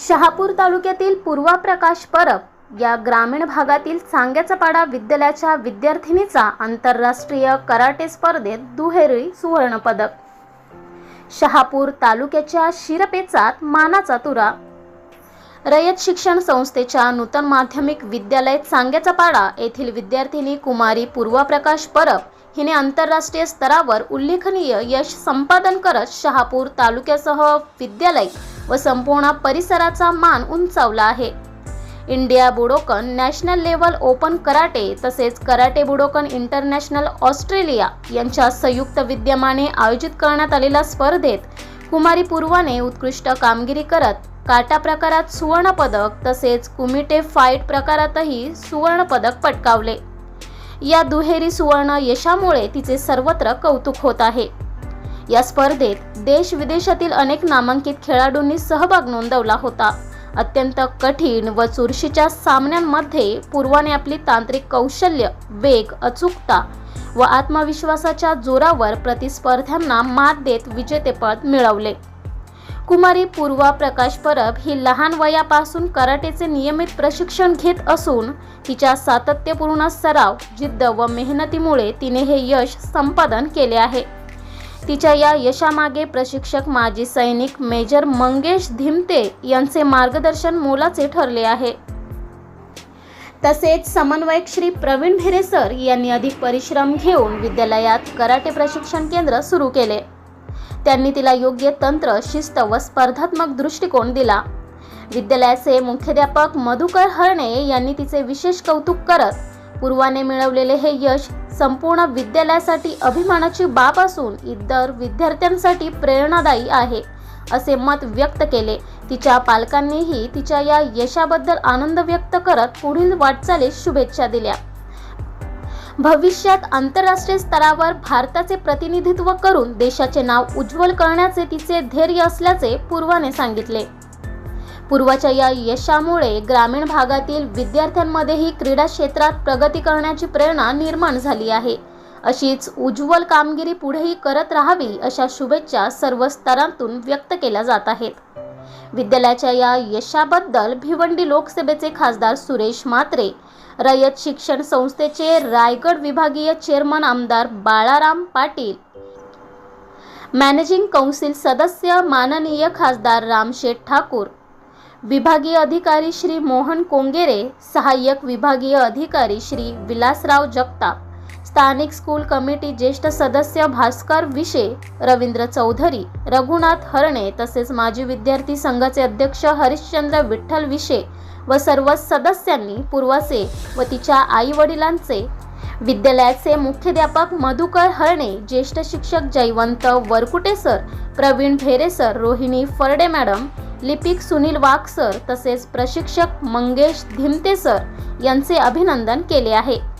शहापूर तालुक्यातील पूर्वा प्रकाश परब या ग्रामीण भागातील सांग्याचा पाडा विद्यालयाच्या विद्यार्थिनीचा आंतरराष्ट्रीय कराटे स्पर्धेत दुहेरी सुवर्ण पदक। शहापूर तालुक्याच्या शिरपेचात मानाचा तुरा। रयत शिक्षण संस्थेच्या नूतन माध्यमिक विद्यालय सांग्याचा पाडा येथील विद्यार्थिनी कुमारी पूर्वा प्रकाश परब हिने आंतरराष्ट्रीय स्तरावर उल्लेखनीय यश संपादन करत शहापूर तालुक्यासह विद्यालय व संपूर्ण परिसराचा मान उंचावला आहे। India Budokan national level open karate तसेच कराटे बुडोकन इंटरनॅशनल ऑस्ट्रेलिया यांच्या संयुक्त विद्यमाने आयोजित करण्यात आलेल्या स्पर्धेत कुमारी पूर्वाने उत्कृष्ट कामगिरी करत काटा प्रकारात सुवर्ण पदक तसेच कुमिटे फाईट प्रकारातही सुवर्ण पदक पटकावले। या दुहेरी सुवर्ण यशामुळे तिचे सर्वत्र कौतुक होत आहे। या स्पर्धेत देश विदेशातील अनेक नामांकित खेळाडूंनी सहभाग नोंदवला होता। अत्यंत कठीण व चुरशीच्या सामन्यांमध्ये पूर्वाने आपली तांत्रिक कौशल्य, वेग, अचूकता व आत्मविश्वासाच्या जोरावर प्रतिस्पर्ध्यांना मात देत विजेतेपद मिळवले। कुमारी पूर्वा प्रकाश परब ही लहान वयापासून कराटेचे नियमित प्रशिक्षण घेत असून तिच्या सातत्यपूर्ण सराव, जिद्द व मेहनतीमुळे तिने हे यश संपादन केले आहे। तिच्या या यशामागे प्रशिक्षक माजी सैनिक मेजर मंगेश धिमते यांचे मार्गदर्शन मोलाचे ठरले आहे। तसेच समन्वयक श्री प्रवीण भेरे सर यांनी अधिक परिश्रम घेऊन विद्यालयात कराटे प्रशिक्षण केंद्र सुरू केले। त्यांनी तिला योग्य तंत्र, शिस्त व स्पर्धात्मक दृष्टिकोन दिला। विद्यालयाचे मुख्याध्यापक मधुकर हरणे यांनी तिचे विशेष कौतुक करत पूर्वाने मिळवलेले हे यश संपूर्ण विद्यालयासाठी अभिमानाची बाब असून इतर विद्यार्थ्यांसाठी प्रेरणादायी आहे असे मत व्यक्त केले। तिच्या पालकांनीही तिच्या या यशाबद्दल आनंद व्यक्त करत पुढील वाटचालीस शुभेच्छा दिल्या। भविष्यात आंतरराष्ट्रीय स्तरावर भारताचे प्रतिनिधित्व करून देशाचे नाव उज्ज्वल करण्याचे तिचे ध्येय असल्याचे पूर्वाने सांगितले। पूर्वाच्या या यशामुळे ग्रामीण भागातील विद्यार्थ्यांमध्येही क्रीडा क्षेत्रात प्रगती करण्याची प्रेरणा निर्माण झाली आहे। अशीच उज्ज्वल कामगिरी पुढेही करत राहावी अशा शुभेच्छा सर्व स्तरांतून व्यक्त केल्या जात आहेत। विद्यालयाच्या या यशाबद्दल भिवंडी लोकसभेचे खासदार सुरेश म्हात्रे, रयत शिक्षण संस्थेचे रायगड विभागीय चेअरमन आमदार बाळाराम पाटील, मॅनेजिंग कौन्सिल सदस्य माननीय खासदार रामशेठ ठाकूर, विभागीय अधिकारी श्री मोहन कोंगेरे, सहाय्यक विभागीय अधिकारी श्री विलासराव जगताप, स्थानिक स्कूल कमिटी ज्येष्ठ सदस्य भास्कर विशे, रवींद्र चौधरी, रघुनाथ हरणे तसेच माजी विद्यार्थी संघाचे अध्यक्ष हरिश्चंद्र विठ्ठल विशे व सर्व सदस्यांनी पूर्वाचे व तिच्या आई वडिलांचे, विद्यालयाचे मुख्याध्यापक मधुकर हरणे, ज्येष्ठ शिक्षक जयवंत वरकुटे सर, प्रवीण भेरे सर, रोहिणी फरडे मॅडम, लिपिक सुनील वाघ सर तसेच प्रशिक्षक मंगेश धिमते सर यांचे अभिनंदन केले आहे।